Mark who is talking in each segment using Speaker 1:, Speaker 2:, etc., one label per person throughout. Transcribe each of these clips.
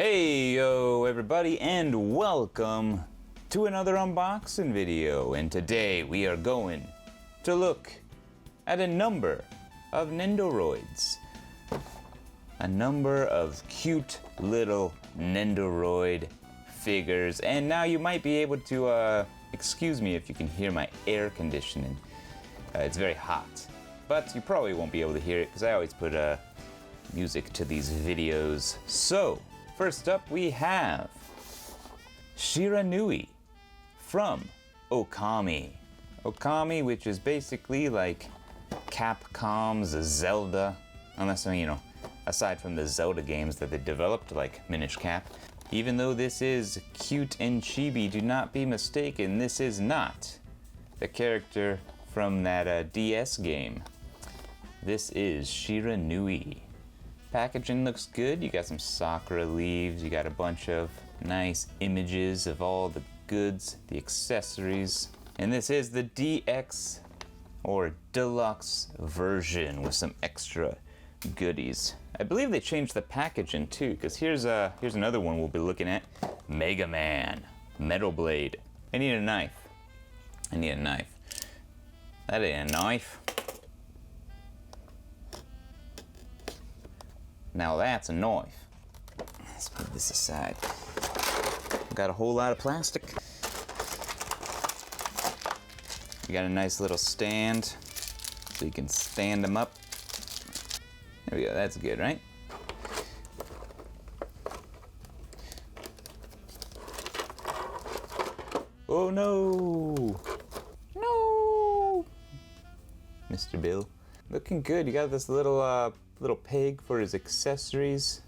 Speaker 1: Hey yo everybody, and welcome to another unboxing video. And today we are going to look at a number of Nendoroids. A number of cute little Nendoroid figures. And now you might be able to, excuse me if you can hear my air conditioning. It's very hot, but you probably won't be able to hear it because I always put music to these videos. So, first up we have Shiranui from Okami. Okami, which is basically like Capcom's Zelda, unless, you know, aside from the Zelda games that they developed, like Minish Cap. Even though this is cute and chibi, do not be mistaken, this is not the character from that DS game. This is Shiranui. Packaging looks good. You got some Sakura leaves, you got a bunch of nice images of all the goods, the accessories. And this is the DX or deluxe version with some extra goodies. I believe they changed the packaging too, because here's another one we'll be looking at. Mega Man, Metal Blade. I need a knife. I need a knife. That ain't a knife. Now that's a knife. Let's put this aside. Got a whole lot of plastic. You got a nice little stand so you can stand them up. There we go, that's good, right? Oh no! No! Mr. Bill. Looking good. You got this little pig for his accessories.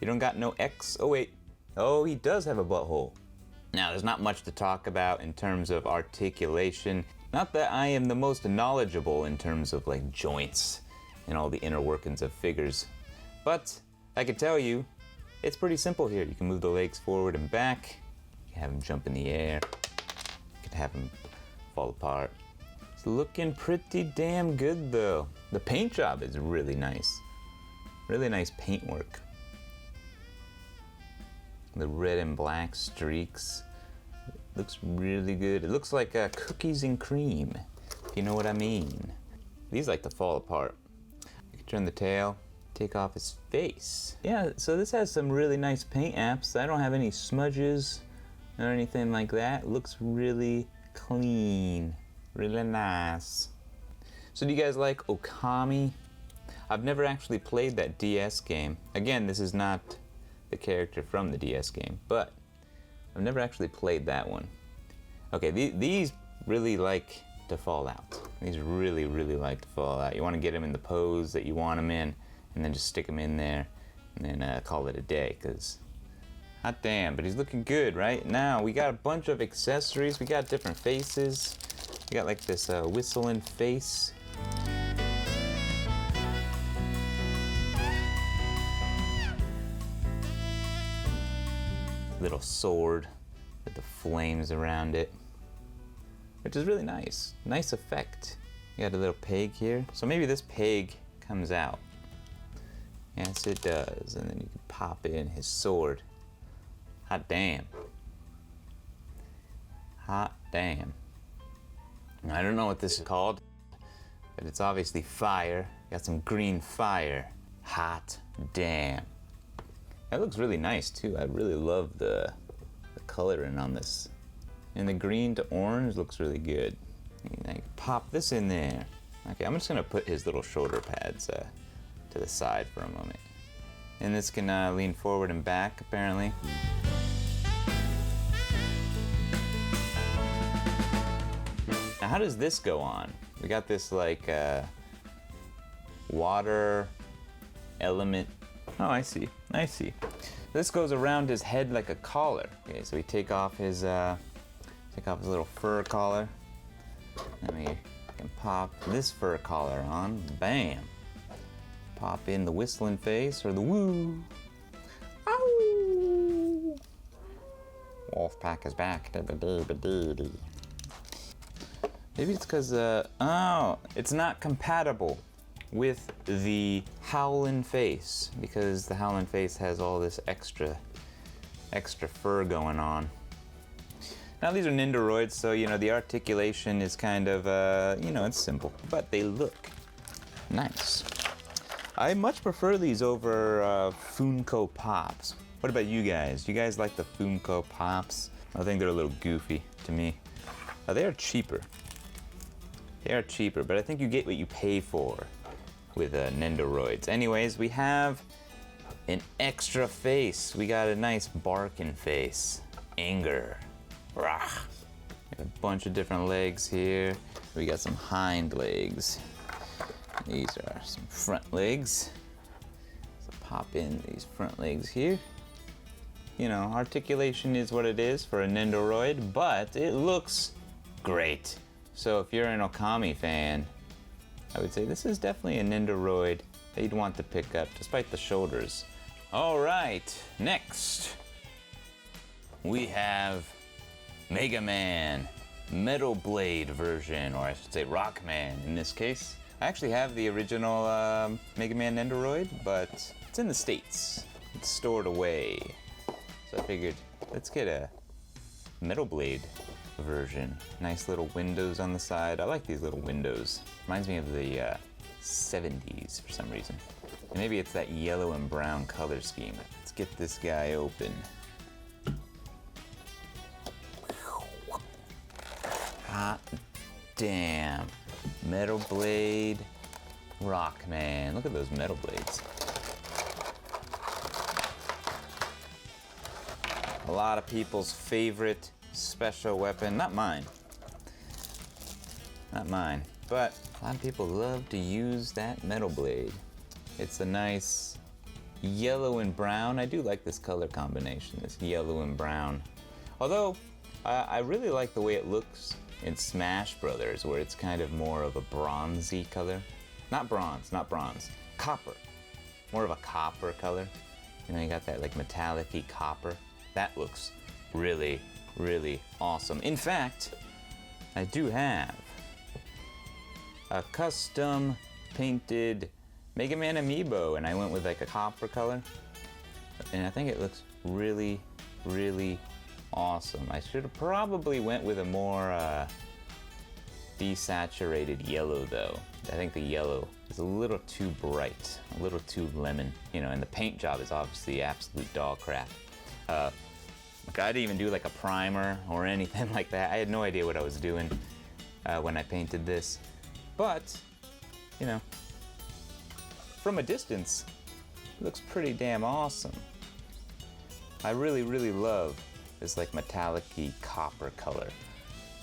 Speaker 1: You don't got no X. Oh wait. Oh, he does have a butthole. Now, there's not much to talk about in terms of articulation. Not that I am the most knowledgeable in terms of like joints and all the inner workings of figures. But I can tell you, it's pretty simple here. You can move the legs forward and back. You can have him jump in the air. You can have him fall apart. It's looking pretty damn good though. The paint job is really nice. Really nice paint work. The red and black streaks. Looks really good. It looks like cookies and cream, if you know what I mean. These like to fall apart. You can turn the tail, take off his face. Yeah, so this has some really nice paint apps. I don't have any smudges or anything like that. It looks really clean, really nice. So do you guys like Okami? I've never actually played that DS game. Again, this is not the character from the DS game, but I've never actually played that one. Okay, these really like to fall out. These really, really like to fall out. You want to get them in the pose that you want them in, and then just stick them in there, and then call it a day, because hot damn, but he's looking good, right? Now, we got a bunch of accessories. We got different faces. We got like this whistling face. Little sword with the flames around it, which is really nice. Nice effect. You got a little pig here. So maybe this pig comes out. Yes, it does. And then you can pop in his sword. Hot damn. Hot damn. I don't know what this is called, but it's obviously fire. Got some green fire. Hot damn. That looks really nice too. I really love the coloring on this. And the green to orange looks really good. And I can pop this in there. Okay, I'm just gonna put his little shoulder pads to the side for a moment. And this can lean forward and back apparently. Now how does this go on? We got this like water element. Oh, I see. I see. This goes around his head like a collar. Okay, so we take off his little fur collar, and we can pop this fur collar on. Bam! Pop in the whistling face or the woo. Ow! Wolfpack is back. Maybe it's because oh, it's not compatible with the Howlin' face, because the Howlin' face has all this extra fur going on. Now these are Nendoroids, so you know the articulation is kind of, you know, it's simple, but they look nice. I much prefer these over Funko Pops. What about you guys? Do you guys like the Funko Pops? I think they're a little goofy to me. They are cheaper. They are cheaper, but I think you get what you pay for with Nendoroids. Anyways, we have an extra face. We got a nice barking face. Anger. Rah. Got a bunch of different legs here. We got some hind legs. These are some front legs. So pop in these front legs here. You know, articulation is what it is for a Nendoroid, but it looks great. So if you're an Okami fan, I would say this is definitely a Nendoroid that you'd want to pick up, despite the shoulders. All right, next we have Mega Man Metal Blade version, or I should say Rockman in this case. I actually have the original Mega Man Nendoroid, but it's in the States. It's stored away. So I figured, let's get a Metal Blade version. Nice little windows on the side. I like these little windows. Reminds me of the 70s for some reason. And maybe it's that yellow and brown color scheme. Let's get this guy open. Hot damn. Metal Blade Rockman. Look at those metal blades. A lot of people's favorite special weapon. Not mine. Not mine. But a lot of people love to use that metal blade. It's a nice yellow and brown. I do like this color combination, this yellow and brown. Although, I really like the way it looks in Smash Brothers, where it's kind of more of a bronzy color. Not bronze, not bronze. Copper. More of a copper color. You know, you got that like metallic-y copper. That looks really, really awesome. In fact, I do have a custom painted Mega Man amiibo, and I went with like a copper color. And I think it looks really, really awesome. I should have probably went with a more desaturated yellow though. I think the yellow is a little too bright, a little too lemon, you know, and the paint job is obviously absolute dog crap. Like I didn't even do like a primer or anything like that. I had no idea what I was doing when I painted this. But, you know, from a distance, it looks pretty damn awesome. I really, really love this like metallic-y copper color.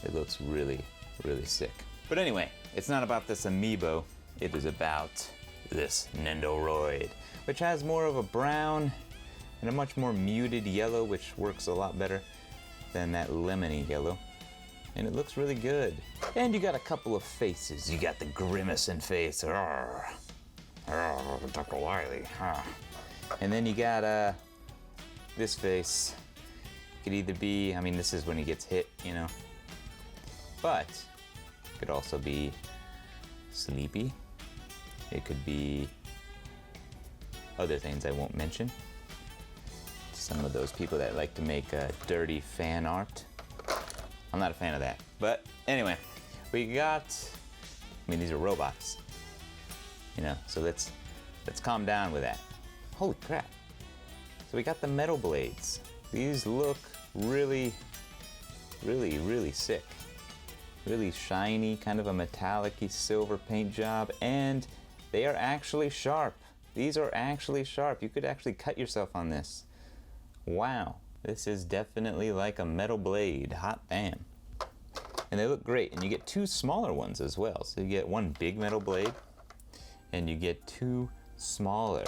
Speaker 1: It looks really, really sick. But anyway, it's not about this amiibo. It is about this Nendoroid, which has more of a brown and a much more muted yellow, which works a lot better than that lemony yellow. And it looks really good. And you got a couple of faces. You got the grimacing face. Dr. Wily. And then you got this face. Could either be, I mean, this is when he gets hit, you know. But it could also be sleepy. It could be other things I won't mention. Some of those people that like to make dirty fan art. I'm not a fan of that. But anyway, we got, I mean, these are robots. You know, so let's calm down with that. Holy crap. So we got the metal blades. These look really, really, really sick. Really shiny, kind of a metallic-y silver paint job, and they are actually sharp. These are actually sharp. You could actually cut yourself on this. Wow, this is definitely like a metal blade. Hot damn. And they look great, and you get two smaller ones as well. So you get one big metal blade, and you get two smaller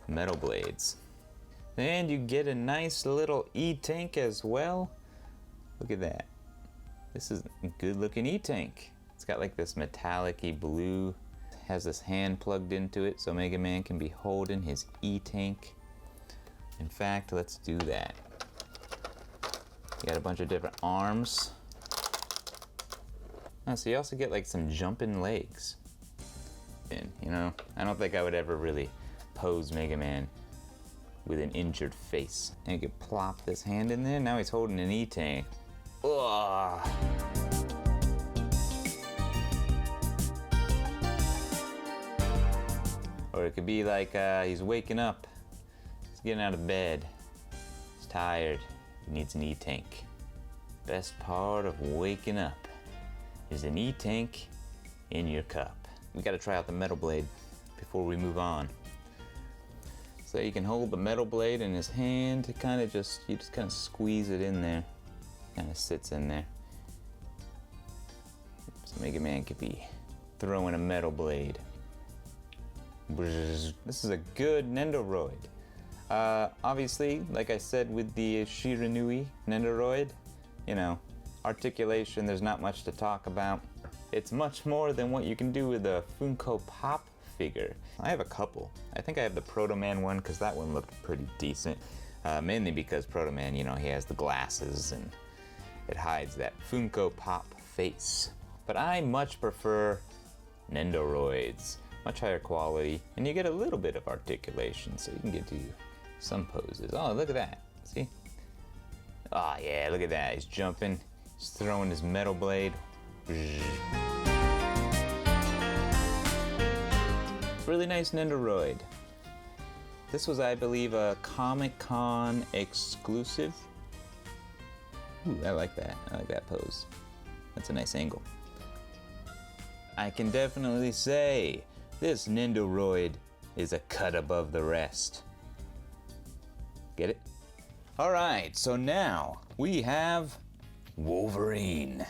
Speaker 1: metal blades. And you get a nice little E-tank as well. Look at that. This is a good looking E-tank. It's got like this metallic-y blue. It has this hand plugged into it so Mega Man can be holding his E-tank. In fact, let's do that. You got a bunch of different arms. Oh, so you also get like some jumping legs. in, you know? I don't think I would ever really pose Mega Man with an injured face. And you could plop this hand in there, now he's holding an E-Tank. Ugh. Or it could be like he's waking up, he's getting out of bed, he's tired, he needs an E-Tank. Best part of waking up is an E-Tank in your cup. We gotta try out the metal blade before we move on. So you can hold the metal blade in his hand, you just kind of squeeze it in there. Kind of sits in there. So Mega Man could be throwing a metal blade. This is a good Nendoroid. Obviously, like I said with the Shiranui Nendoroid, you know, articulation, there's not much to talk about. It's much more than what you can do with a Funko Pop figure. I have a couple. I think I have the Proto Man one because that one looked pretty decent. Mainly because Proto Man, you know, he has the glasses and it hides that Funko Pop face. But I much prefer Nendoroids. Much higher quality, and you get a little bit of articulation, so you can get to some poses. Oh, look at that. See? Oh, yeah, look at that. He's jumping. He's throwing his metal blade. Really nice Nendoroid. This was, I believe, a Comic-Con exclusive. Ooh, I like that. I like that pose. That's a nice angle. I can definitely say this Nendoroid is a cut above the rest. Get it? Alright, so now we have Wolverine.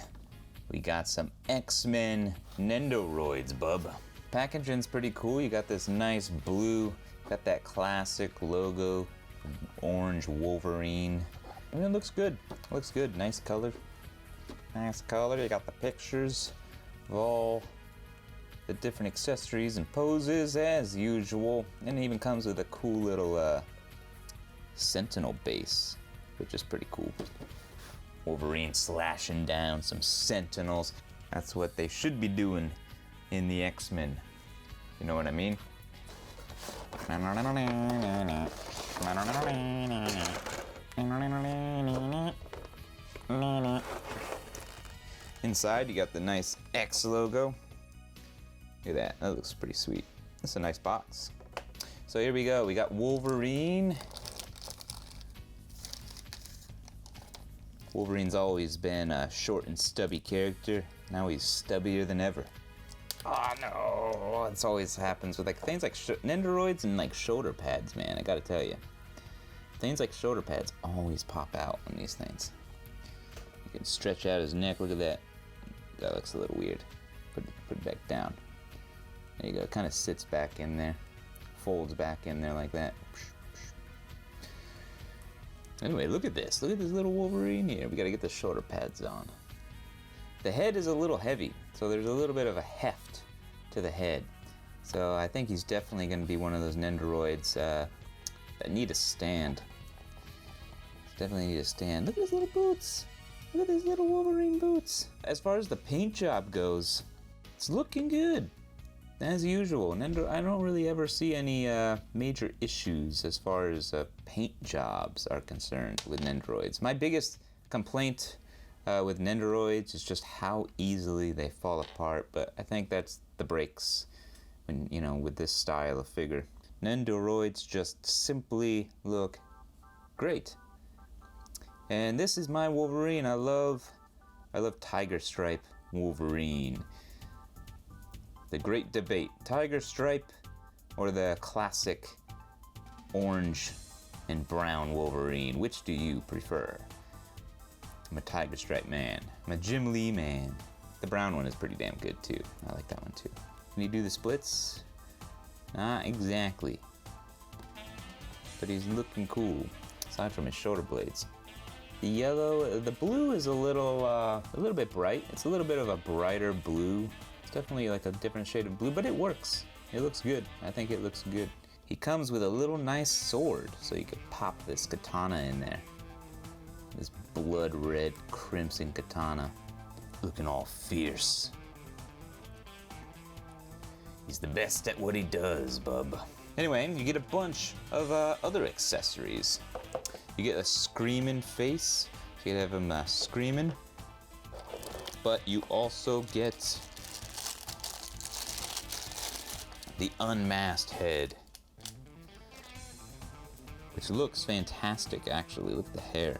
Speaker 1: We got some X-Men Nendoroids, bub. Packaging's pretty cool. You got this nice blue, got that classic logo, orange Wolverine. I mean, it looks good. It looks good. Nice color. Nice color. You got the pictures of all the different accessories and poses as usual, and it even comes with a cool little sentinel base, which is pretty cool. Wolverine slashing down some sentinels. That's what they should be doing in the X-Men. You know what I mean? Inside you got the nice X logo. Look at that, that looks pretty sweet. That's a nice box. So here we go, we got Wolverine. Wolverine's always been a short and stubby character. Now he's stubbier than ever. Oh no, this always happens with like things like Nendoroids and like shoulder pads, man, I gotta tell you. Things like shoulder pads always pop out on these things. You can stretch out his neck, look at that. That looks a little weird. Put it back down. There you go, it kind of sits back in there, folds back in there like that. Anyway, look at this little Wolverine here. We gotta get the shoulder pads on. The head is a little heavy, so there's a little bit of a heft to the head. So I think he's definitely gonna be one of those Nendoroids that need a stand. Definitely need a stand. Look at his little boots. Look at these little Wolverine boots. As far as the paint job goes, it's looking good. As usual, I don't really ever see any major issues as far as paint jobs are concerned with Nendoroids. My biggest complaint with Nendoroids is just how easily they fall apart, but I think that's the breaks when, you know, with this style of figure. Nendoroids just simply look great. And this is my Wolverine. I love Tiger Stripe Wolverine. The great debate, Tiger Stripe or the classic orange and brown Wolverine? Which do you prefer? I'm a Tiger Stripe man. I'm a Jim Lee man. The brown one is pretty damn good too. I like that one too. Can he do the splits? Not exactly. But he's looking cool, aside from his shoulder blades. The blue is a little bit bright. It's a little bit of a brighter blue. It's definitely like a different shade of blue, but it works. It looks good. I think it looks good. He comes with a little nice sword, so you could pop this katana in there. This blood red crimson katana, looking all fierce. He's the best at what he does, bub. Anyway, you get a bunch of other accessories. You get a screaming face. You can have him screaming. But you also get the unmasked head, which looks fantastic, actually. Look at the hair.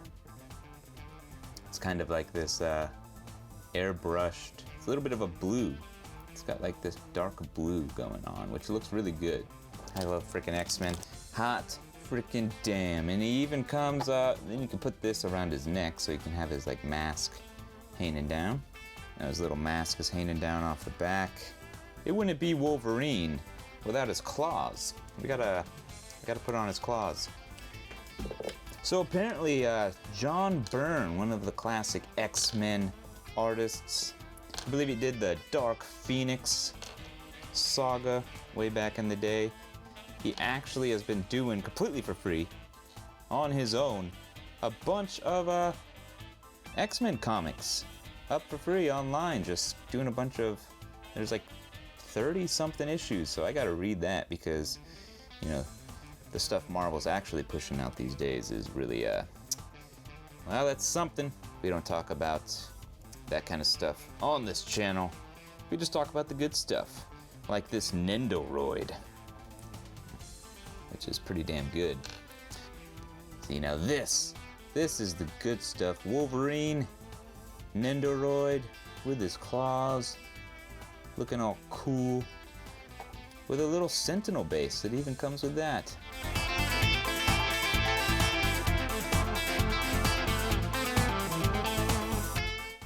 Speaker 1: It's kind of like this airbrushed. It's a little bit of a blue. It's got like this dark blue going on, which looks really good. I love freaking X-Men. Hot freaking damn. And he even comes then you can put this around his neck so he can have his like mask hanging down. Now his little mask is hanging down off the back. It wouldn't be Wolverine without his claws. I gotta put on his claws. So apparently John Byrne, one of the classic X-Men artists, I believe he did the Dark Phoenix saga way back in the day. He actually has been doing completely for free, on his own, a bunch of X-Men comics up for free online, just doing a bunch of, there's like 30 something issues, so I gotta read that because, you know, the stuff Marvel's actually pushing out these days is really, well, that's something. We don't talk about that kind of stuff on this channel. We just talk about the good stuff, like this Nendoroid, which is pretty damn good. See, now this is the good stuff. Wolverine, Nendoroid, with his claws, looking all cool, with a little sentinel base that even comes with that.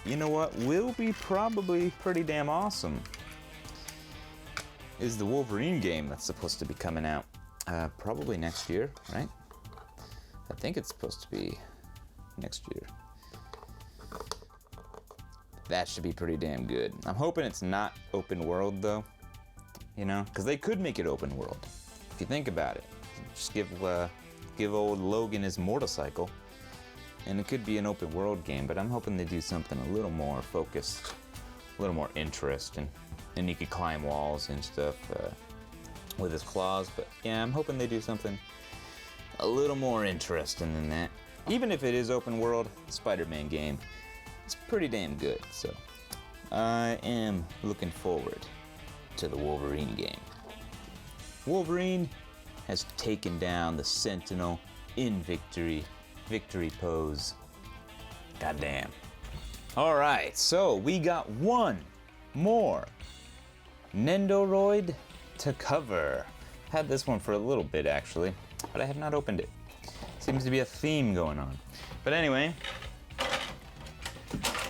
Speaker 1: You know what will be probably pretty damn awesome is the Wolverine game that's supposed to be coming out probably next year, right? I think it's supposed to be next year. That should be pretty damn good. I'm hoping it's not open world though, you know, because they could make it open world. If you think about it, just give old Logan his motorcycle, and it could be an open world game. But I'm hoping they do something a little more focused, a little more interesting, and you could climb walls and stuff with his claws. But yeah, I'm hoping they do something a little more interesting than that. Even if it is open world, Spider-Man game, it's pretty damn good. So I am looking forward to the Wolverine game. Wolverine has taken down the Sentinel in victory pose. Goddamn. All right, so we got one more Nendoroid to cover. Had this one for a little bit actually, but I have not opened it. Seems to be a theme going on. But anyway,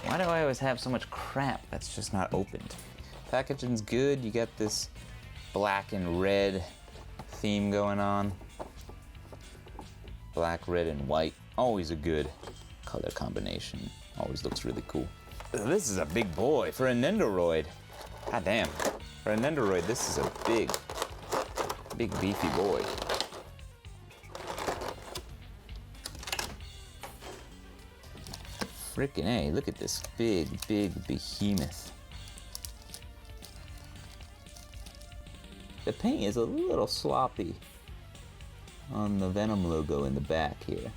Speaker 1: why do I always have so much crap that's just not opened? Packaging's good. You got this black and red theme going on. Black, red, and white. Always a good color combination. Always looks really cool. This is a big boy for a Nendoroid. God damn. For a Nendoroid, this is a big beefy boy. Frickin' A, look at this big behemoth. The paint is a little sloppy on the Venom logo in the back here.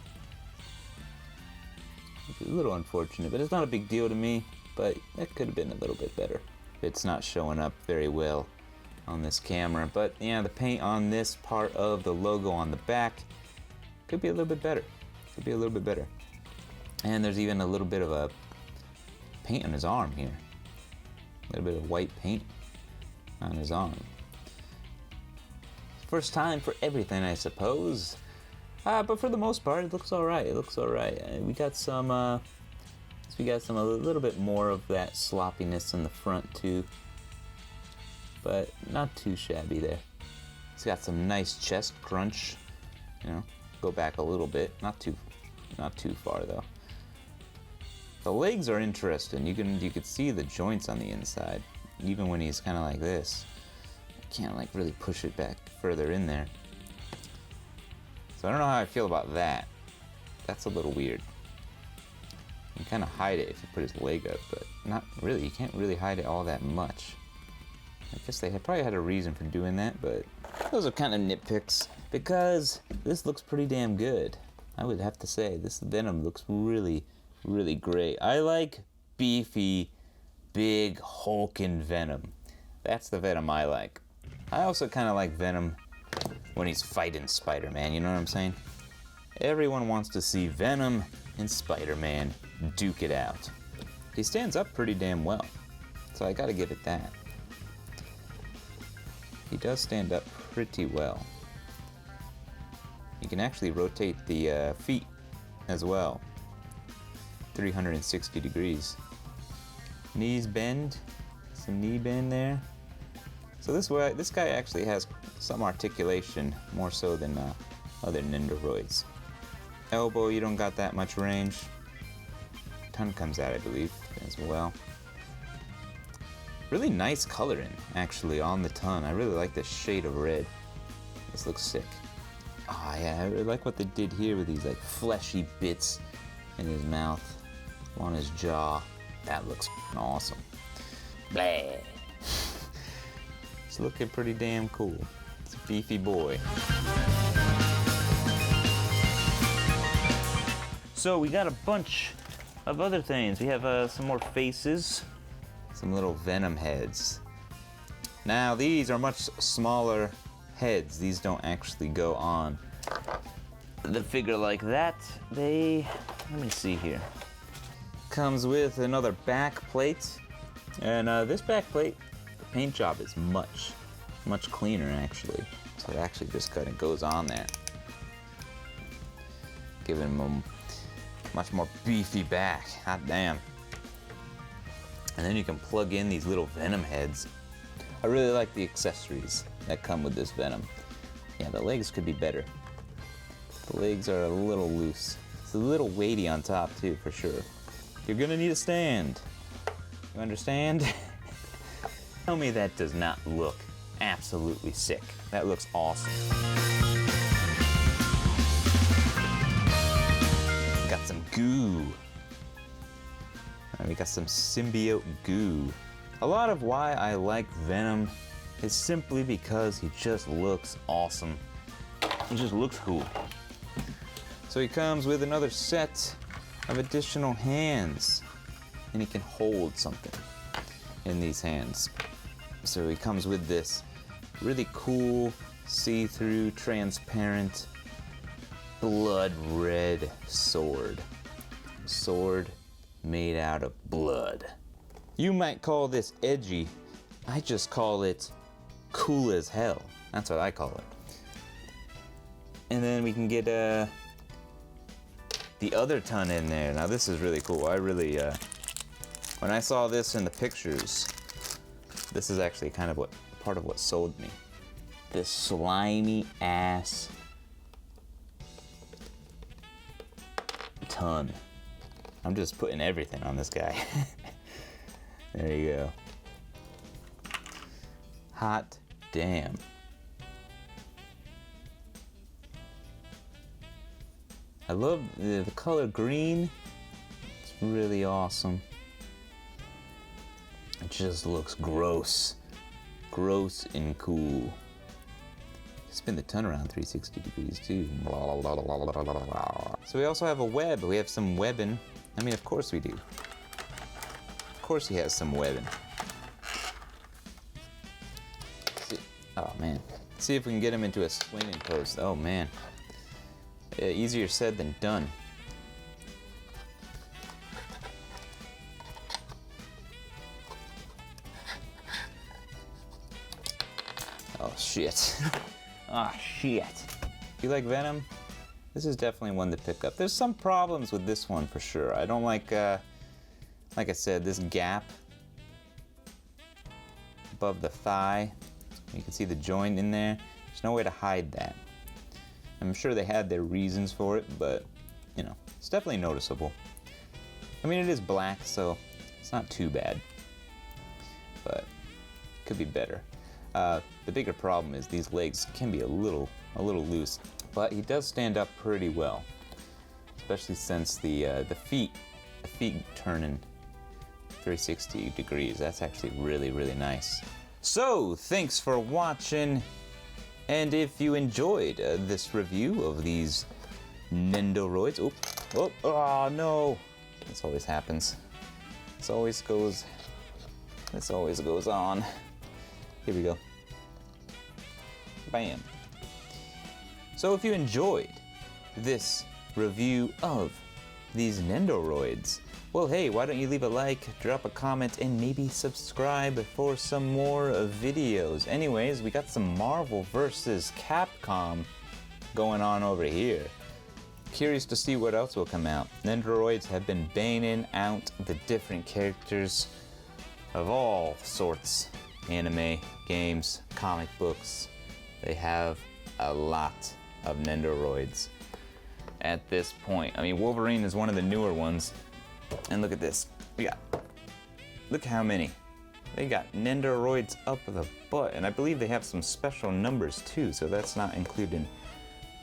Speaker 1: It's a little unfortunate, but it's not a big deal to me, but it could have been a little bit better. It's not showing up very well on this camera, but yeah, the paint on this part of the logo on the back could be a little bit better. Could be a little bit better. And there's even a little bit of a paint on his arm here. A little bit of white paint on his arm. First time for everything, I suppose. But for the most part, it looks all right. It looks all right. We got some a little bit more of that sloppiness in the front too, but not too shabby there. It's got some nice chest crunch. You know, go back a little bit, not too far though. The legs are interesting. You could see the joints on the inside, even when he's kind of like this. Can't like really push it back further in there. So I don't know how I feel about that. That's a little weird. You can kind of hide it if you put his leg up, but not really. You can't really hide it all that much. I guess they probably had a reason for doing that, but those are kind of nitpicks because this looks pretty damn good. I would have to say this Venom looks really, really great. I like beefy, big, hulking Venom. That's the Venom I like. I also kind of like Venom when he's fighting Spider-Man, you know what I'm saying? Everyone wants to see Venom and Spider-Man duke it out. He stands up pretty damn well, so I gotta give it that. He does stand up pretty well. You can actually rotate the feet as well, 360 degrees. Knees bend, some knee bend there. So this guy actually has some articulation, more so than other Nendoroids. Elbow, you don't got that much range. Tongue comes out, I believe, as well. Really nice coloring, actually, on the tongue. I really like this shade of red. This looks sick. Ah, yeah, I really like what they did here with these like fleshy bits in his mouth, on his jaw. That looks awesome. Blah. It's looking pretty damn cool. It's a beefy boy. So we got a bunch of other things. We have some more faces, some little Venom heads. Now these are much smaller heads. These don't actually go on the figure like that. Let me see here. Comes with another back plate, and this back plate, the paint job is much cleaner actually. So it actually just kind of goes on there, giving him a much more beefy back. Hot damn. And then you can plug in these little Venom heads. I really like the accessories that come with this Venom. Yeah, the legs could be better. The legs are a little loose. It's a little weighty on top too, for sure. You're gonna need a stand. You understand? Tell me that does not look absolutely sick. That looks awesome. Got some goo. And we got some symbiote goo. A lot of why I like Venom is simply because he just looks awesome. He just looks cool. So he comes with another set of additional hands, and he can hold something in these hands. So he comes with this really cool, see-through, transparent, blood red sword. Sword made out of blood. You might call this edgy. I just call it cool as hell. That's what I call it. And then we can get the other ton in there. Now this is really cool. I really, when I saw this in the pictures, this is actually kind of part of what sold me. This slimy ass ton. I'm just putting everything on this guy. There you go. Hot damn. I love the color green. It's really awesome. It just looks gross. Gross and cool. Spin the ton around 360 degrees too. So we also have a web. We have some webbing. I mean, of course we do. Of course he has some webbing. Oh man. See if we can get him into a swinging post. Oh man. Yeah, easier said than done. Oh shit. Ah, shit. You like Venom? This is definitely one to pick up. There's some problems with this one for sure. I don't like I said, this gap above the thigh. You can see the joint in there. There's no way to hide that. I'm sure they had their reasons for it, but you know, it's definitely noticeable. I mean, it is black, so it's not too bad, but it could be better. The bigger problem is these legs can be a little loose, but he does stand up pretty well, especially since the feet turning 360 degrees. That's actually really nice. So, thanks for watching, and if you enjoyed this review of these Nendoroids, oh no, this always happens. This always goes on. Here we go. Bam. So if you enjoyed this review of these Nendoroids, well, hey, why don't you leave a like, drop a comment, and maybe subscribe for some more videos. Anyways, we got some Marvel vs. Capcom going on over here. Curious to see what else will come out. Nendoroids have been banging out the different characters of all sorts. Anime, games, comic books. They have a lot of Nendoroids at this point. I mean, Wolverine is one of the newer ones. And look at this. Look how many. They got Nendoroids up the butt. And I believe they have some special numbers too, so that's not including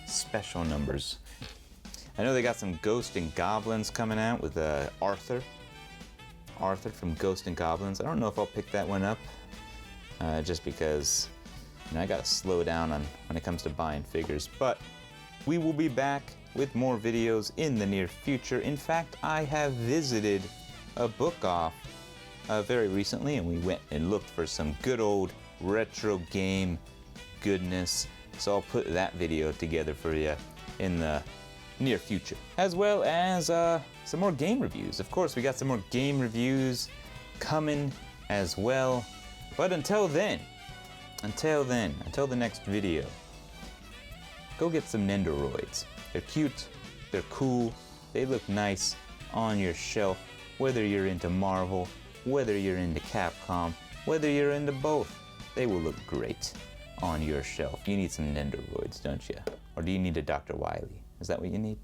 Speaker 1: special numbers. I know they got some Ghost and Goblins coming out with Arthur. Arthur from Ghost and Goblins. I don't know if I'll pick that one up, just because I gotta slow down when it comes to buying figures. But we will be back with more videos in the near future. In fact, I have visited a book off very recently, and we went and looked for some good old retro game goodness. So I'll put that video together for you in the near future, as well as some more game reviews. Of course, we got some more game reviews coming as well. But until the next video, go get some Nendoroids. They're cute, they're cool, they look nice on your shelf, whether you're into Marvel, whether you're into Capcom, whether you're into both. They will look great on your shelf. You need some Nendoroids, don't you? Or do you need a Dr. Wily? Is that what you need?